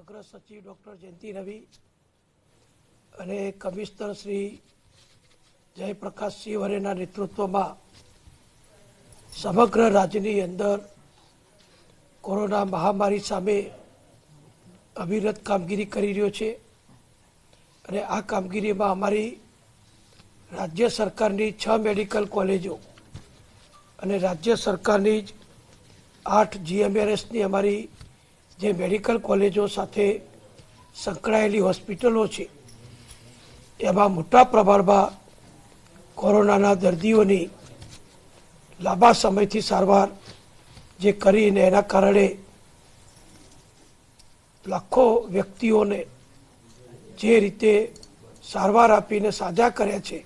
અગ્ર સચિવ ડૉક્ટર જયંતિ રવિ અને કમિશનર શ્રી જયપ્રકાશસિંહ વરેના નેતૃત્વમાં સમગ્ર રાજ્યની અંદર કોરોના મહામારી સામે અવિરત કામગીરી કરી રહ્યો છે અને આ કામગીરીમાં અમારી રાજ્ય સરકારની 6 મેડિકલ કોલેજો અને રાજ્ય સરકારની જ 8 GMRSની અમારી જે મેડિકલ કોલેજો સાથે સંકળાયેલી હોસ્પિટલો છે એમાં મોટા પ્રમાણમાં કોરોનાના દર્દીઓની લાંબા સમયથી સારવાર જે કરીને એના કારણે લાખો વ્યક્તિઓને જે રીતે સારવાર આપીને સાજા કર્યા છે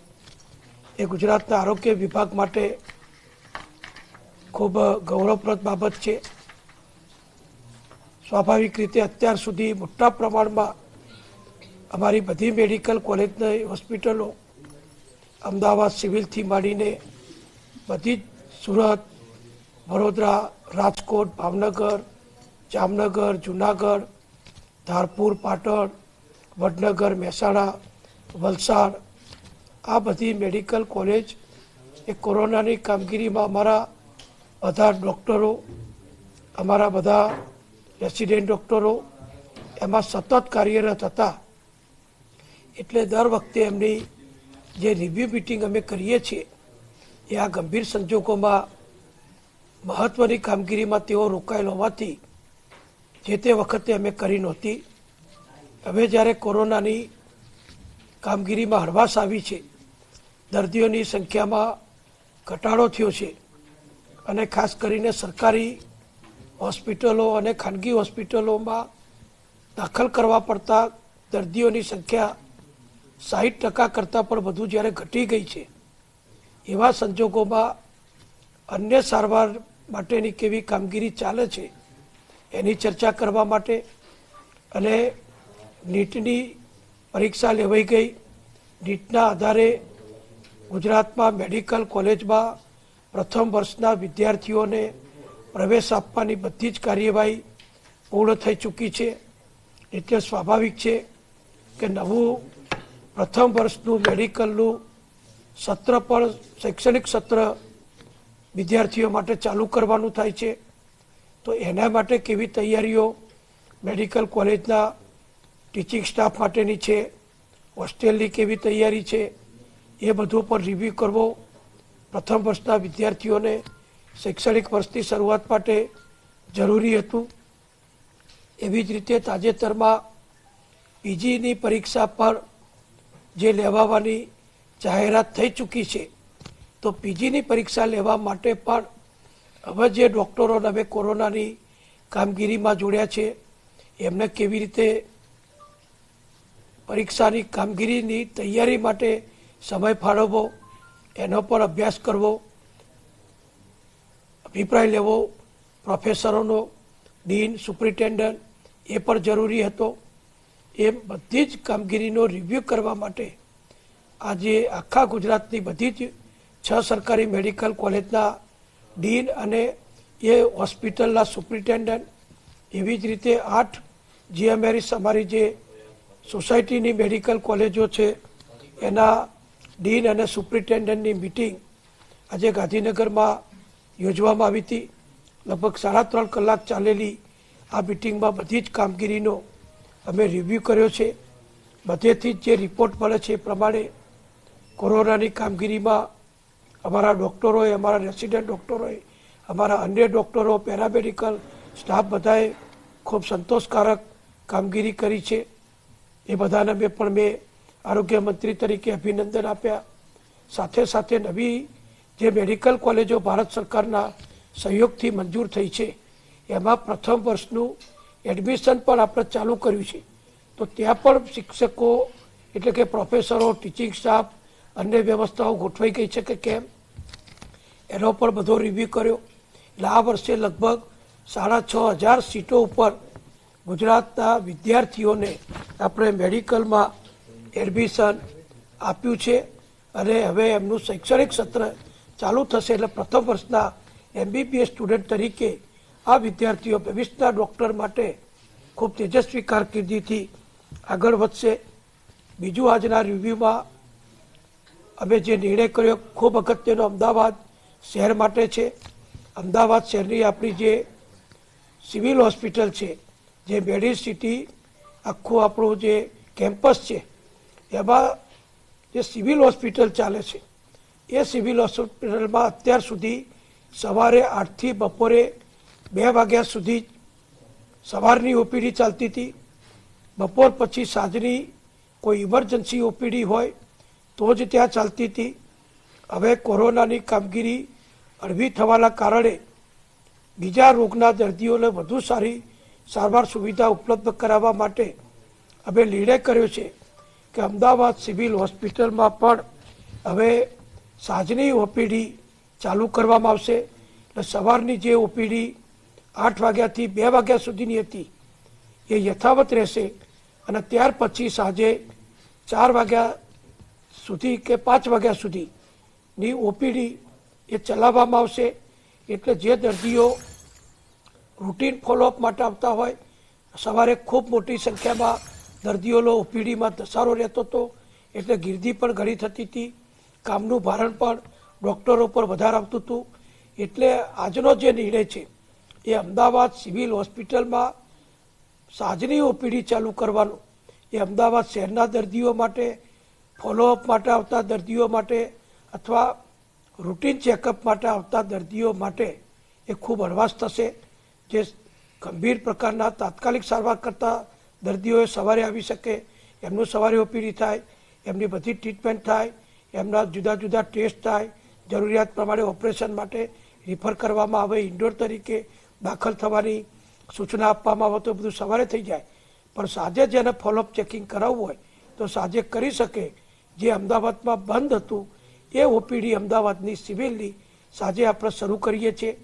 એ ગુજરાતના આરોગ્ય વિભાગ માટે ખૂબ ગૌરવપ્રદ બાબત છે। સ્વાભાવિક રીતે અત્યાર સુધી મોટા પ્રમાણમાં અમારી બધી મેડિકલ કોલેજની હોસ્પિટલો અમદાવાદ સિવિલથી માંડીને બધી જ સુરત, વડોદરા, રાજકોટ, ભાવનગર, જામનગર, જુનાગઢ, ધારપુર, પાટણ, વડનગર, મહેસાણા, વલસાડ આ બધી મેડિકલ કોલેજ એ કોરોનાની કામગીરીમાં અમારા બધા ડૉક્ટરો, અમારા બધા રેસિડેન્ટ ડૉક્ટરો એમાં સતત કાર્યરત હતા। એટલે દર વખતે એમની જે રિવ્યૂ મિટિંગ અમે કરીએ છીએ એ આ ગંભીર સંજોગોમાં મહત્ત્વની કામગીરીમાં તેઓ રોકાયેલ હોવાથી જે તે વખતે અમે કરી નહોતી। હવે જ્યારે કોરોનાની કામગીરીમાં હળવાશ આવી છે, દર્દીઓની સંખ્યામાં ઘટાડો થયો છે અને ખાસ કરીને સરકારી હોસ્પિટલો અને ખાનગી હોસ્પિટલોમાં દાખલ કરવા પડતા દર્દીઓની સંખ્યા 60% કરતાં પણ વધુ જ્યારે ઘટી ગઈ છે એવા સંજોગોમાં અન્ય સારવાર માટેની કેવી કામગીરી ચાલે છે એની ચર્ચા કરવા માટે અને નીટની પરીક્ષા લેવાઈ ગઈ। નીટના આધારે ગુજરાતમાં મેડિકલ કોલેજમાં પ્રથમ વર્ષના વિદ્યાર્થીઓને પ્રવેશ આપવાની બધી જ કાર્યવાહી પૂર્ણ થઈ ચૂકી છે। એટલે સ્વાભાવિક છે કે નવું પ્રથમ વર્ષનું મેડિકલનું સત્ર પણ શૈક્ષણિક સત્ર વિદ્યાર્થીઓ માટે ચાલુ કરવાનું થાય છે। તો એના માટે કેવી તૈયારીઓ મેડિકલ કોલેજના ટીચિંગ સ્ટાફ માટેની છે, હોસ્ટેલની કેવી તૈયારી છે એ બધું પણ રિવ્યૂ કરવો પ્રથમ વર્ષના વિદ્યાર્થીઓને શૈક્ષણિક વર્ષની શરૂઆત માટે જરૂરી હતું। એવી જ રીતે તાજેતરમાં પીજીની પરીક્ષા પર જે લેવાની જાહેરાત થઈ ચૂકી છે, તો પીજીની પરીક્ષા લેવા માટે પણ હવે જે ડૉક્ટરોને હવે કોરોનાની કામગીરીમાં જોડ્યા છે એમને કેવી રીતે પરીક્ષાની કામગીરીની તૈયારી માટે સમય ફાળવવો એનો પણ અભ્યાસ કરવો, અભિપ્રાય લેવો પ્રોફેસરોનો, ડીન, સુપ્રિન્ટેન્ડન્ટ એ પણ જરૂરી હતો। એ બધી જ કામગીરીનો રિવ્યૂ કરવા માટે આજે આખા ગુજરાતની બધી જ 6 સરકારી મેડિકલ કોલેજના ડીન અને એ હોસ્પિટલના સુપ્રિન્ટેન્ડન્ટ, એવી જ રીતે 8 GMRS અમારી જે સોસાયટીની મેડિકલ કોલેજો છે એના ડીન અને સુપ્રિન્ટેન્ડન્ટની મિટિંગ આજે ગાંધીનગરમાં યોજવામાં આવી હતી। લગભગ 3.5 કલાક ચાલેલી આ મિટિંગમાં બધી જ કામગીરીનો અમે રિવ્યૂ કર્યો છે। બધેથી જ જે રિપોર્ટ મળે છે એ પ્રમાણે કોરોનાની કામગીરીમાં અમારા ડૉક્ટરોએ, અમારા રેસિડેન્ટ ડૉક્ટરોએ, અમારા અન્ય ડૉક્ટરો, પેરામેડિકલ સ્ટાફ બધાએ ખૂબ સંતોષકારક કામગીરી કરી છે। એ બધાને મેં આરોગ્ય મંત્રી તરીકે અભિનંદન આપ્યા। સાથે સાથે નવી જે મેડિકલ કોલેજો ભારત સરકારના સહયોગથી મંજૂર થઈ છે એમાં પ્રથમ વર્ષનું એડમિશન પણ આપણે ચાલુ કર્યું છે। તો ત્યાં પણ શિક્ષકો એટલે કે પ્રોફેસરો, ટીચિંગ સ્ટાફ, અન્ય વ્યવસ્થાઓ ગોઠવાઈ ગઈ છે કે કેમ એનો પણ બધો રિવ્યૂ કર્યો। એટલે આ વર્ષે લગભગ 6,500 સીટો ઉપર ગુજરાતના વિદ્યાર્થીઓને આપણે મેડિકલમાં એડમિશન આપ્યું છે અને હવે એમનું શૈક્ષણિક સત્ર ચાલુ થશે। એટલે પ્રથમ વર્ષના MBBS સ્ટુડન્ટ તરીકે આ વિદ્યાર્થીઓ ભવિષ્યના ડૉક્ટર માટે ખૂબ તેજસ્વી કારકિર્દીથી આગળ વધશે. બીજું, આજના રિવ્યૂમાં અમે જે નિર્ણય કર્યો ખૂબ અગત્યનો અમદાવાદ શહેર માટે છે. અમદાવાદ શહેરની આપણી જે સિવિલ હોસ્પિટલ છે, જે મેડિસિટી આખું આપણું જે કેમ્પસ છે, એમાં જે સિવિલ હોસ્પિટલ ચાલે છે, એ સિવિલ હોસ્પિટલમાં અત્યાર સુધી સવારે 8થી બપોરે 2 વાગ્યા સુધી સવારની ઓપીડી ચાલતી હતી. બપોર પછી સાંજની કોઈ ઇમરજન્સી ઓપીડી હોય તો જ ત્યાં ચાલતી હતી. હવે કોરોનાની કામગીરી હળવી થવાના કારણે બીજા રોગના દર્દીઓને વધુ સારી સારવાર સુવિધા ઉપલબ્ધ કરાવવા માટે અમે નિર્ણય કર્યો છે કે અમદાવાદ સિવિલ હોસ્પિટલમાં પણ હવે સાંજની ઓપીડી ચાલુ કરવામાં આવશે. એટલે સવારની જે ઓપીડી 8 વાગ્યાથી 2 વાગ્યા સુધીની હતી એ યથાવત રહેશે, અને ત્યાર પછી સાંજે 4 વાગ્યા સુધી કે 5 વાગ્યા સુધીની ઓપીડી એ ચલાવવામાં આવશે. એટલે જે દર્દીઓ રૂટીન ફોલોઅપ માટે આવતા હોય, સવારે ખૂબ મોટી સંખ્યામાં દર્દીઓનો ઓપીડીમાં ધસારો રહેતો હતો, એટલે ગીર્દી પણ ઘણી થતી હતી, કામનું ભારણ પણ ડૉક્ટરો પર વધારે આવતું હતું. એટલે આજનો જે નિર્ણય છે એ અમદાવાદ સિવિલ હોસ્પિટલમાં સાંજની ઓપીડી ચાલુ કરવાનો એ અમદાવાદ શહેરના દર્દીઓ માટે, ફોલોઅપ માટે આવતા દર્દીઓ માટે અથવા રૂટીન ચેકઅપ માટે આવતા દર્દીઓ માટે એ ખૂબ હળવાશ થશે. જે ગંભીર પ્રકારના તાત્કાલિક સારવાર કરતા દર્દીઓએ સવારે આવી શકે, એમનું સવારે ઓપીડી થાય, એમની બધી ટ્રીટમેન્ટ થાય, એમના જુદા જુદા ટેસ્ટ થાય, જરૂરિયાત પ્રમાણે ઓપરેશન માટે રિફર કરવામાં આવે, ઇન્ડોર તરીકે દાખલ થવાની સૂચના આપવામાં આવે તો બધું સવારે થઈ જાય. પણ સાંજે જેને ફોલોઅપ ચેકિંગ કરાવવું હોય તો સાંજે કરી શકે. જે અમદાવાદમાં બંધ હતું એ ઓપીડી અમદાવાદની સિવિલની સાંજે આપણે શરૂ કરીએ છીએ.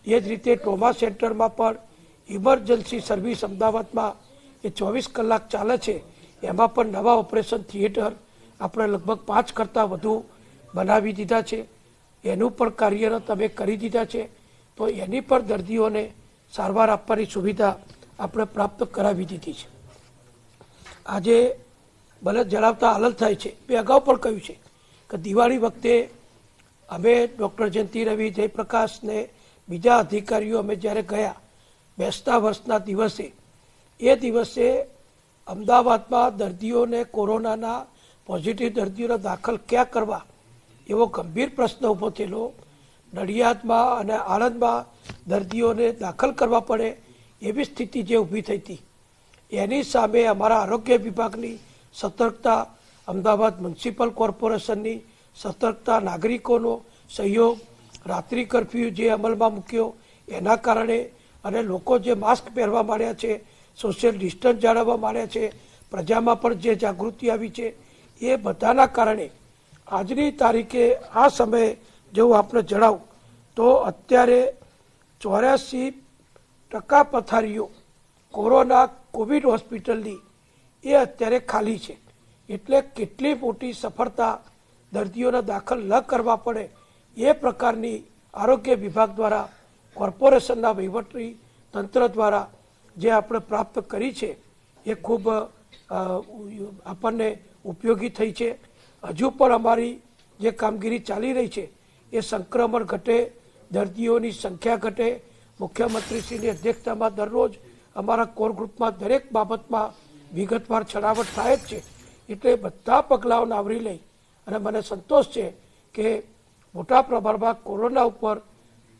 એ જ રીતે ટ્રોમા સેન્ટરમાં પણ ઇમરજન્સી સર્વિસ અમદાવાદમાં એ 24 કલાક ચાલે છે. એમાં પણ નવા ઓપરેશન થિયેટર આપણે લગભગ 5 કરતાં વધુ બનાવી દીધા છે. એનું પણ કાર્યરત અમે કરી દીધા છે. તો એની પણ દર્દીઓને સારવાર આપવાની સુવિધા આપણે પ્રાપ્ત કરાવી દીધી છે. આજે ભલે જણાવતા આનંદ થાય છે, મેં અગાઉ પણ કહ્યું છે કે દિવાળી વખતે અમે ડૉક્ટર જયંતિ રવિ, જયપ્રકાશને બીજા અધિકારીઓ અમે જ્યારે ગયા બેસતા વર્ષના દિવસે, એ દિવસે અમદાવાદમાં દર્દીઓને કોરોનાના પોઝિટિવ દર્દીઓને દાખલ ક્યાં કરવા એવો ગંભીર પ્રશ્ન ઊભો થયેલો. નડિયાદમાં અને આણંદમાં દર્દીઓને દાખલ કરવા પડે એવી સ્થિતિ જે ઊભી થઈ હતી, એની સામે અમારા આરોગ્ય વિભાગની સતર્કતા, અમદાવાદ મ્યુનિસિપલ કોર્પોરેશનની સતર્કતા, નાગરિકોનો સહયોગ, રાત્રિ કર્ફ્યુ જે અમલમાં મૂક્યો એના કારણે, અને લોકો જે માસ્ક પહેરવા માંડ્યા છે, સોશિયલ ડિસ્ટન્સ જાળવવા માંડ્યા છે, પ્રજામાં પણ જે જાગૃતિ આવી છે, એ બધાના કારણે આજની તારીખે આ સમયે જો આપણે જણાવું તો અત્યારે 84% પથારીઓ કોરોના કોવિડ હોસ્પિટલની એ અત્યારે ખાલી છે. એટલે કેટલી મોટી સફળતા દર્દીઓને દાખલ ન કરવા પડે એ પ્રકારની આરોગ્ય વિભાગ દ્વારા, કોર્પોરેશનના વહીવટી તંત્ર દ્વારા જે આપણે પ્રાપ્ત કરી છે એ ખૂબ આપણને ઉપયોગી થઈ છે. હજુ પણ અમારી જે કામગીરી ચાલી રહી છે એ સંક્રમણ ઘટે, દર્દીઓની સંખ્યા ઘટે. મુખ્યમંત્રીશ્રીની અધ્યક્ષતામાં દરરોજ અમારા કોર ગ્રુપમાં દરેક બાબતમાં વિગતવાર છણાવટ થાય જ છે. એટલે બધા પગલાઓને આવરી લઈ અને મને સંતોષ છે કે મોટા પ્રમાણમાં કોરોના ઉપર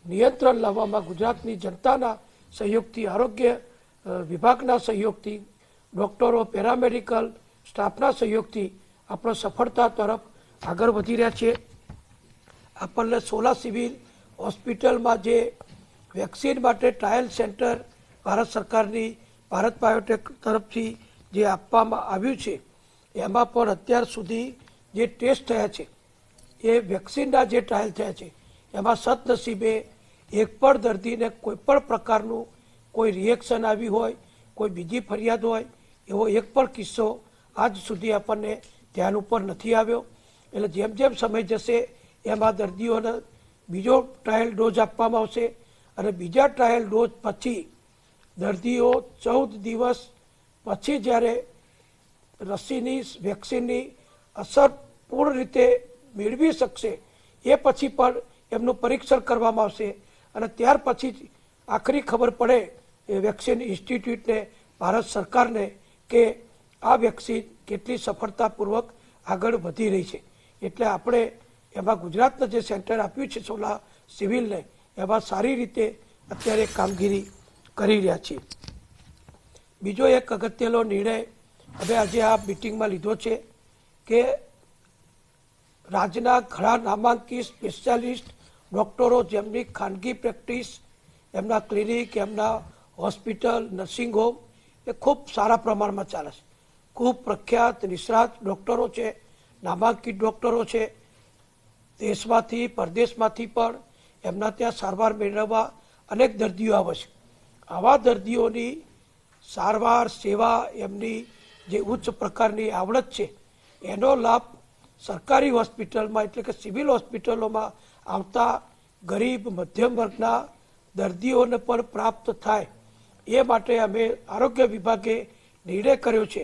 નિયંત્રણ લાવવામાં ગુજરાતની જનતાના સહયોગથી, આરોગ્ય વિભાગના સહયોગથી, ડૉક્ટરો, પેરામેડિકલ સ્ટાફના સહયોગથી આપણે સફળતા તરફ આગળ વધી રહ્યા છીએ. આપણને સોલા સિવિલ હોસ્પિટલમાં જે વેક્સિન માટે ટ્રાયલ સેન્ટર ભારત સરકારની ભારત બાયોટેક તરફથી જે આપવામાં આવ્યું છે, એમાં પણ અત્યાર સુધી જે ટેસ્ટ થયા છે એ વેક્સિનના જે ટ્રાયલ થયા છે એમાં સદનસીબે એક પણ દર્દીને કોઈ પણ પ્રકારનું કોઈ રિએક્શન આવી હોય, કોઈ બીજી ફરિયાદ હોય એવો એક પણ કિસ્સો આજ સુધી આપણને ધ્યાન ઉપર નથી આવ્યો. એટલે જેમ જેમ સમય જશે એમાં દર્દીઓને બીજો ટ્રાયલ ડોઝ આપવામાં આવશે, અને બીજા ટ્રાયલ ડોઝ પછી દર્દીઓ 14 દિવસ પછી જ્યારે રસીની વેક્સિનની અસર પૂર્ણ રીતે મેળવી શકશે એ પછી પણ એમનું પરીક્ષણ કરવામાં આવશે અને ત્યાર પછી આખરી ખબર પડે એ વેક્સિન ઇન્સ્ટિટ્યૂટને, ભારત સરકારને કે આ વેક્સિન કેટલી સફળતાપૂર્વક આગળ વધી રહી છે. એટલે આપણે એમાં ગુજરાતના જે સેન્ટર આપ્યું છે સોલા સિવિલને, એમાં સારી રીતે અત્યારે કામગીરી કરી રહ્યા છીએ. બીજો એક અગત્યનો નિર્ણય હવે આજે આ મિટિંગમાં લીધો છે કે રાજ્યના ઘણા નામાંકિત સ્પેશિયાલિસ્ટ ડૉક્ટરો જેમની ખાનગી પ્રેક્ટિસ, એમના ક્લિનિક, એમના હોસ્પિટલ, નર્સિંગ હોમ એ ખૂબ સારા પ્રમાણમાં ચાલે છે. ખૂબ પ્રખ્યાત નિષ્ણાત ડૉક્ટરો છે, નામાંકિત ડૉક્ટરો છે. દેશમાંથી પરદેશમાંથી પણ એમના ત્યાં સારવાર મેળવવા અનેક દર્દીઓ આવે છે. આવા દર્દીઓની સારવાર સેવા, એમની જે ઉચ્ચ પ્રકારની આવડત છે એનો લાભ સરકારી હોસ્પિટલમાં એટલે કે સિવિલ હોસ્પિટલોમાં આવતા ગરીબ મધ્યમ વર્ગના દર્દીઓને પણ પ્રાપ્ત થાય એ માટે અમે આરોગ્ય વિભાગે નિર્ણય કર્યો છે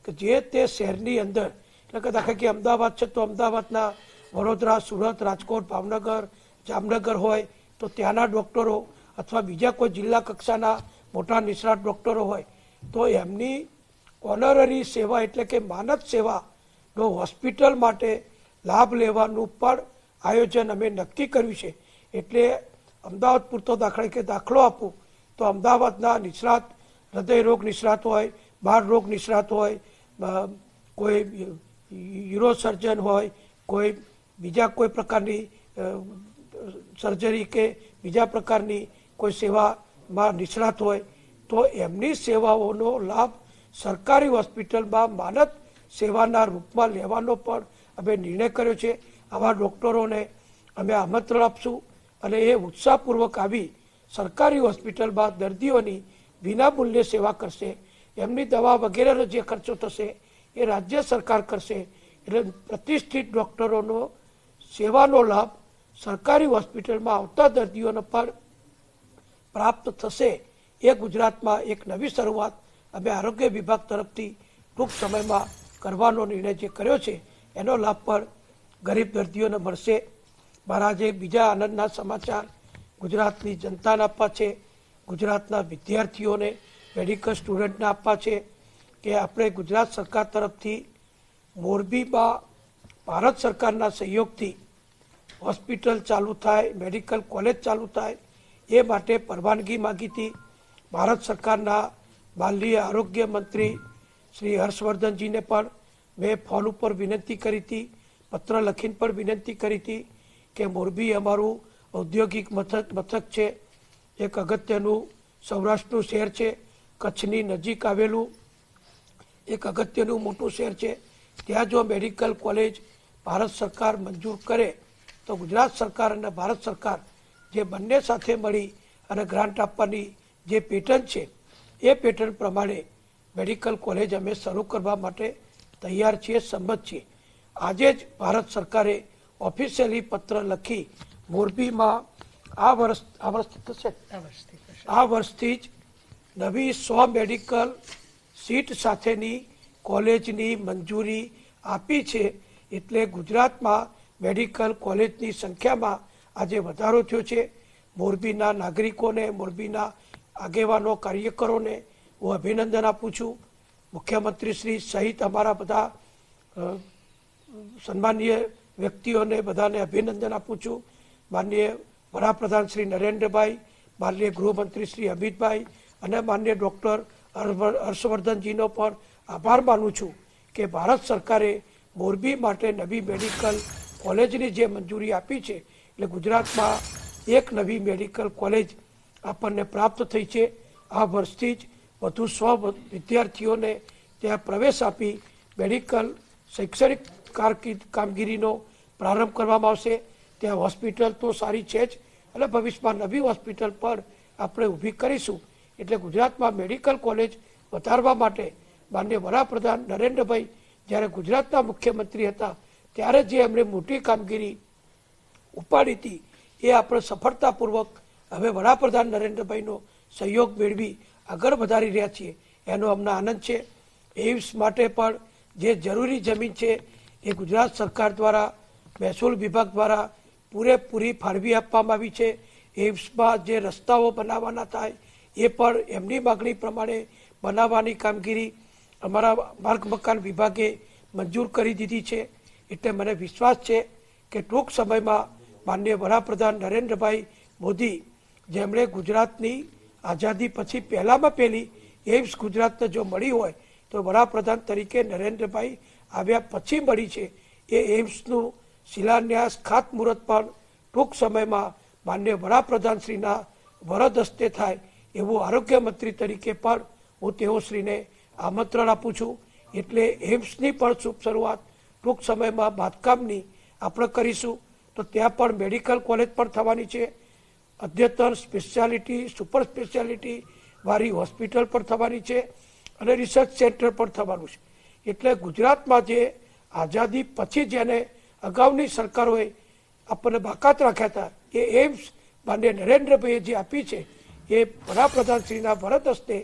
કે જે તે શહેરની અંદર એટલે કે દાખલા કે અમદાવાદ છે તો અમદાવાદના, વડોદરા, સુરત, રાજકોટ, ભાવનગર, જામનગર હોય તો ત્યાંના ડૉક્ટરો અથવા બીજા કોઈ જિલ્લા કક્ષાના મોટા નિષ્ણાત ડૉક્ટરો હોય તો એમની ઓનરરી સેવા એટલે કે માનદ સેવાનો હોસ્પિટલ માટે લાભ લેવાનું પણ આયોજન અમે નક્કી કર્યું છે. એટલે અમદાવાદ પૂરતો દાખલો આપું તો અમદાવાદના નિષ્ણાત, હૃદય રોગ નિષ્ણાત હોય, બાળ રોગ નિષ્ણાત હોય, કોઈ યુરોસર્જન હોય, કોઈ બીજા કોઈ પ્રકારની સર્જરી કે બીજા પ્રકારની કોઈ સેવામાં નિષ્ણાત હોય તો એમની સેવાઓનો લાભ સરકારી હોસ્પિટલમાં માનદ સેવાના રૂપમાં લેવાનો પણ અમે નિર્ણય કર્યો છે. આવા ડૉક્ટરોને અમે આમંત્રણ આપશું અને એ ઉત્સાહપૂર્વક આવી સરકારી હોસ્પિટલમાં દર્દીઓની વિનામૂલ્યે સેવા કરશે. એમની દવા વગેરેનો જે ખર્ચો થશે એ રાજ્ય સરકાર કરશે. એટલે પ્રતિષ્ઠિત ડૉક્ટરોનો સેવાનો લાભ સરકારી હોસ્પિટલમાં આવતા દર્દીઓને પણ પ્રાપ્ત થશે. એ ગુજરાતમાં એક નવી શરૂઆત અમે આરોગ્ય વિભાગ તરફથી ટૂંક સમયમાં કરવાનો નિર્ણય જે કર્યો છે એનો લાભ પણ ગરીબ દર્દીઓને મળશે. મારા જે બીજા આનંદના સમાચાર ગુજરાતની જનતાને આપવા છે, ગુજરાતના વિદ્યાર્થીઓને, મેડિકલ સ્ટુડન્ટને આપવા છે કે આપણે ગુજરાત સરકાર તરફથી મોરબીમાં ભારત સરકારના સહયોગથી હોસ્પિટલ ચાલુ થાય, મેડિકલ કોલેજ ચાલુ થાય એ માટે પરવાનગી માગી હતી. ભારત સરકારના માનનીય આરોગ્ય મંત્રી શ્રી હર્ષવર્ધનજીને પણ મેં ફોન ઉપર વિનંતી કરી હતી, પત્ર લખીને પણ વિનંતી કરી હતી કે મોરબી અમારું ઔદ્યોગિક મથક છે, એક અગત્યનું સૌરાષ્ટ્રનું શહેર છે, કચ્છની નજીક આવેલું એક અગત્યનું મોટું શહેર છે. ત્યાં જો મેડિકલ કોલેજ ભારત સરકાર મંજૂર કરે તો ગુજરાત સરકાર અને ભારત સરકાર જે બંને સાથે મળી અને ગ્રાન્ટ આપવાની જે પેટર્ન છે એ પેટર્ન પ્રમાણે મેડિકલ કોલેજ અમે શરૂ કરવા માટે તૈયાર છીએ, સંમત છીએ. આજે જ ભારત સરકારે ઓફિશિયલી પત્ર લખી મોરબીમાં આ વર્ષથી જ નવી 100 મેડિકલ સીટ સાથેની કોલેજની મંજૂરી આપી છે. એટલે ગુજરાતમાં મેડિકલ કોલેજની સંખ્યામાં આજે વધારો થયો છે. મોરબીના નાગરિકોને, મોરબીના આગેવાનો, કાર્યકરોને હું અભિનંદન આપું છું. મુખ્યમંત્રી શ્રી સહિત અમારા બધા સન્માનીય વ્યક્તિઓને બધાને અભિનંદન આપું છું. માનનીય વડાપ્રધાન શ્રી નરેન્દ્રભાઈ, માનનીય ગૃહમંત્રી શ્રી અમિતભાઈ અને માનનીય ડૉક્ટર હર્ષવર્ધનજીનો પણ આભાર માનું છું કે ભારત સરકારે મોરબી માટે નવી મેડિકલ કોલેજની જે મંજૂરી આપી છે એટલે ગુજરાતમાં એક નવી મેડિકલ કોલેજ આપણને પ્રાપ્ત થઈ છે. આ વર્ષથી જ વધુ 100 વિદ્યાર્થીઓને ત્યાં પ્રવેશ આપી મેડિકલ શૈક્ષણિક કામગીરીનો પ્રારંભ કરવામાં આવશે. ત્યાં હોસ્પિટલ તો સારી છે જ અને ભવિષ્યમાં નવી હોસ્પિટલ પણ આપણે ઊભી કરીશું. એટલે ગુજરાતમાં મેડિકલ કોલેજ વધારવા માટે માનનીય વડાપ્રધાન નરેન્દ્રભાઈ જ્યારે ગુજરાતના મુખ્યમંત્રી હતા ત્યારે જે એમણે મોટી કામગીરી ઉપાડી હતી એ આપણે સફળતાપૂર્વક હવે વડાપ્રધાન નરેન્દ્રભાઈનો સહયોગ મેળવી આગળ વધારી રહ્યા છીએ એનો અમને આનંદ છે. એઇમ્સ માટે પણ જે જરૂરી જમીન છે એ ગુજરાત સરકાર દ્વારા મહેસૂલ વિભાગ દ્વારા પૂરેપૂરી ફાળવી આપવામાં આવી છે. એઇમ્સમાં જે રસ્તાઓ બનાવવાના થાય એ પણ એમની માગણી પ્રમાણે બનાવવાની કામગીરી અમારા માર્ગ મકાન વિભાગે મંજૂર કરી દીધી છે. એટલે મને વિશ્વાસ છે કે ટૂંક સમયમાં માનનીય વડાપ્રધાન નરેન્દ્રભાઈ મોદી, જેમણે ગુજરાતની આઝાદી પછી પહેલામાં પહેલી એઇમ્સ ગુજરાતને જો મળી હોય તો વડાપ્રધાન તરીકે નરેન્દ્રભાઈ આવ્યા પછી મળી છે. એ એઇમ્સનું શિલાન્યાસ ખાતમુહૂર્ત પણ ટૂંક સમયમાં માનનીય વડાપ્રધાનશ્રીના વરદ હસ્તે થાય એવું આરોગ્ય મંત્રી તરીકે પણ હું તેઓશ્રીને આમંત્રણ આપું છું. એટલે એઇમ્સની પણ શુભ શરૂઆત ટૂંક સમયમાં બાંધકામની આપણે કરીશું. તો ત્યાં પણ મેડિકલ કોલેજ પણ થવાની છે, અદ્યતન સ્પેશિયાલિટી સુપર સ્પેશિયાલિટી વાળી હોસ્પિટલ પણ થવાની છે અને રિસર્ચ સેન્ટર પણ થવાનું છે. એટલે ગુજરાતમાં જે આઝાદી પછી જેને અગાઉની સરકારોએ આપણને બાકાત રાખ્યા હતા એ એઇમ્સ માનનીય નરેન્દ્રભાઈએ જે આપી છે એ વડાપ્રધાનશ્રીના વરદ હસ્તે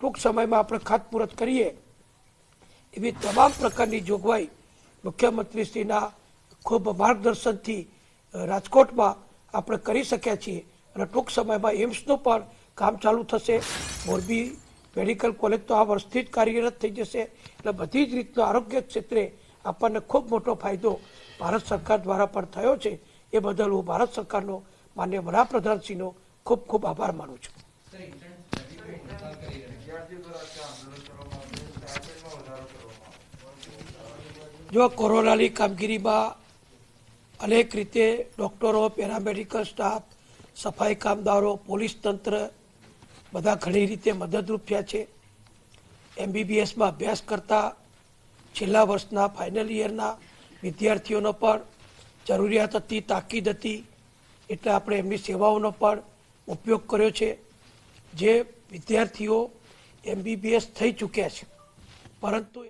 ટૂંક સમયમાં આપણે ખાતમુહૂર્ત કરીએ એવી તમામ પ્રકારની જોગવાઈ મુખ્યમંત્રીશ્રીના ખૂબ માર્ગદર્શનથી રાજકોટમાં આપણે કરી શક્યા છીએ અને ટૂંક સમયમાં એઇમ્સનું પણ કામ ચાલુ થશે. મોરબી મેડિકલ કોલેજ તો આ વર્ષથી જ કાર્યરત થઈ જશે. એટલે બધી જ રીતનો આરોગ્ય ક્ષેત્રે આપણને ખૂબ મોટો ફાયદો ભારત સરકાર દ્વારા પણ થયો છે. એ બદલ હું ભારત સરકારનો માનનીય વડાપ્રધાનશ્રીનો ખૂબ ખૂબ આભાર માનું છું. જો કોરોનાની કામગીરીમાં અનેક રીતે ડૉક્ટરો, પેરામેડિકલ સ્ટાફ, સફાઈ કામદારો, પોલીસ તંત્ર બધા ઘણી રીતે મદદરૂપ થયા છે. MBBSમાં અભ્યાસ કરતા છેલ્લા વર્ષના ફાઇનલ યરના વિદ્યાર્થીઓનો પણ જરૂરિયાત હતી, તાકીદ હતી, એટલે આપણે એમની સેવાઓનો પણ ઉપયોગ કર્યો છે. જે વિદ્યાર્થીઓ MBBS થઈ ચૂક્યા છે પરંતુ